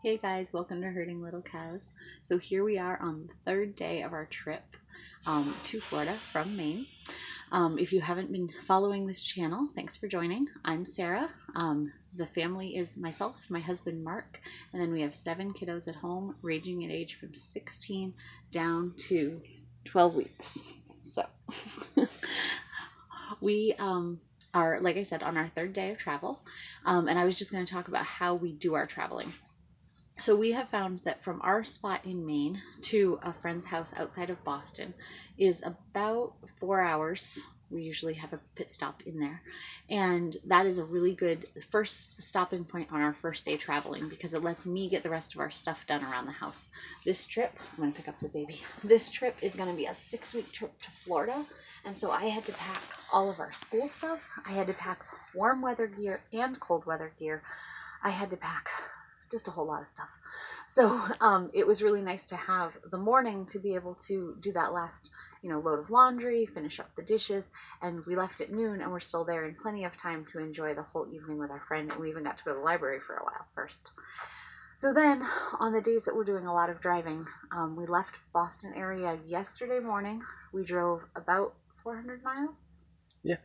Hey guys, welcome to Herding Little Cows. So here we are on the third day of our trip to Florida from Maine. If you haven't been following this channel, thanks for joining. I'm Sarah. The family is myself, my husband Mark, and then we have 7 kiddos at home, ranging in age from 16 down to 12 weeks. So we are, like I said, on our third day of travel, and I was just going to talk about how we do our traveling. So we have found that from our spot in Maine to a friend's house outside of Boston is about 4 hours. We usually have a pit stop in there. And that is a really good first stopping point on our first day traveling because it lets me get the rest of our stuff done around the house. This trip, I'm going to pick up the baby. This trip is going to be a 6-week trip to Florida. And so I had to pack all of our school stuff. I had to pack warm weather gear and cold weather gear. I had to pack just a whole lot of stuff. So it was really nice to have the morning to be able to do that last, load of laundry, finish up the dishes, and we left at noon and we're still there in plenty of time to enjoy the whole evening with our friend, and we even got to go to the library for a while first. So then on the days that we're doing a lot of driving, we left Boston area yesterday morning. We drove about 400 miles. Yeah.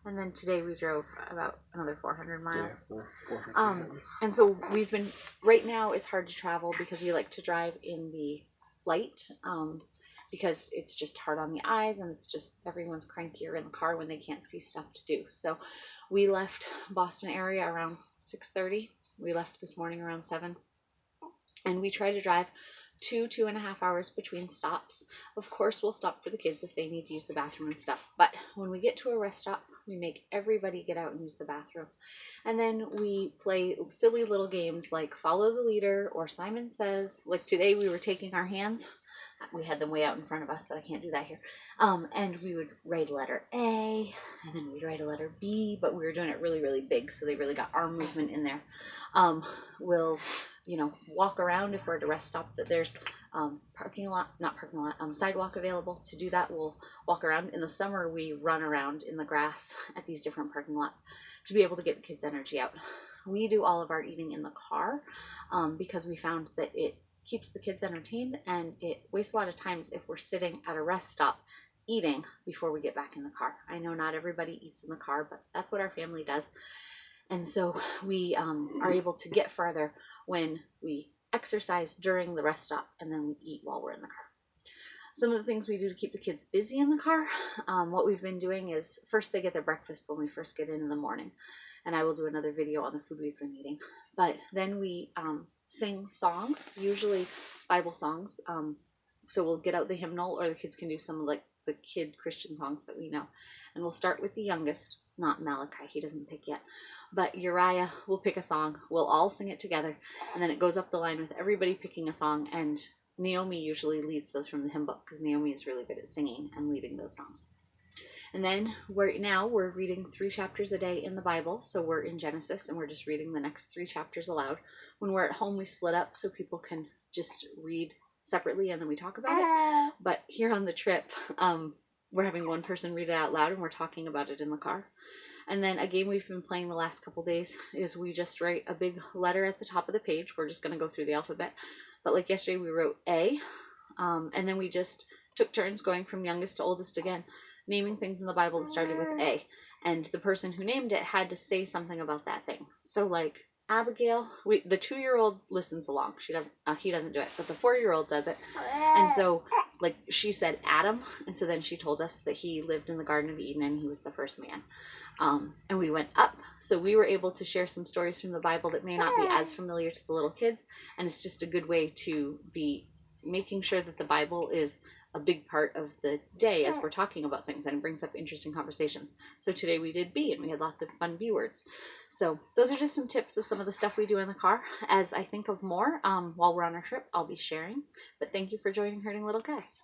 And then today we drove about another 400 miles. Yeah, 400. And so we've been, right now it's hard to travel because we like to drive in the light, because it's just hard on the eyes and it's just everyone's crankier in the car when they can't see stuff to do. So we left Boston area around 6:30. We left this morning around 7. And we try to drive 2.5 hours between stops. Of course, we'll stop for the kids if they need to use the bathroom and stuff. But when we get to a rest stop, we make everybody get out and use the bathroom. And then we play silly little games like Follow the Leader or Simon Says. Like today we were taking our hands. We had them way out in front of us, but I can't do that here. And we would write a letter A, and then we'd write a letter B, but we were doing it really, really big, so they really got arm movement in there. We'll walk around if we're at a rest stop that there's sidewalk available to do that. We'll walk around. In the summer, we run around in the grass at these different parking lots to be able to get the kids' energy out. We do all of our eating in the car because we found that it keeps the kids entertained and it wastes a lot of times if we're sitting at a rest stop eating before we get back in the car. I know not everybody eats in the car, but that's what our family does. And so we are able to get farther when we exercise during the rest stop and then we eat while we're in the car. Some of the things we do to keep the kids busy in the car, what we've been doing is first they get their breakfast when we first get in the morning. And I will do another video on the food we've been eating. But then we sing songs, usually Bible songs. So we'll get out the hymnal, or the kids can do some of like the kid Christian songs that we know. And we'll start with the youngest, not Malachi, he doesn't pick yet, but Uriah will pick a song. We'll all sing it together, and then it goes up the line with everybody picking a song, and Naomi usually leads those from the hymn book because Naomi is really good at singing and leading those songs. And then we're reading 3 chapters a day in the Bible. So we're in Genesis and we're just reading the next 3 chapters aloud. When we're at home, we split up so people can just read separately and then we talk about it. But here on the trip, we're having one person read it out loud and we're talking about it in the car. And then a game we've been playing the last couple days is we just write a big letter at the top of the page. We're just going to go through the alphabet. But like yesterday, we wrote A. And then we just took turns going from youngest to oldest again, naming things in the Bible that started with A. And the person who named it had to say something about that thing. So like Abigail, the 2-year-old listens along. He doesn't do it, but the 4-year-old does it. And so like she said Adam, and so then she told us that he lived in the Garden of Eden and he was the first man. And we went up, so we were able to share some stories from the Bible that may not be as familiar to the little kids, and it's just a good way to be making sure that the Bible is a big part of the day as we're talking about things, and it brings up interesting conversations. So today we did B, and we had lots of fun B words. So those are just some tips of some of the stuff we do in the car. As I think of more while we're on our trip, I'll be sharing. But thank you for joining Herding Little Cows.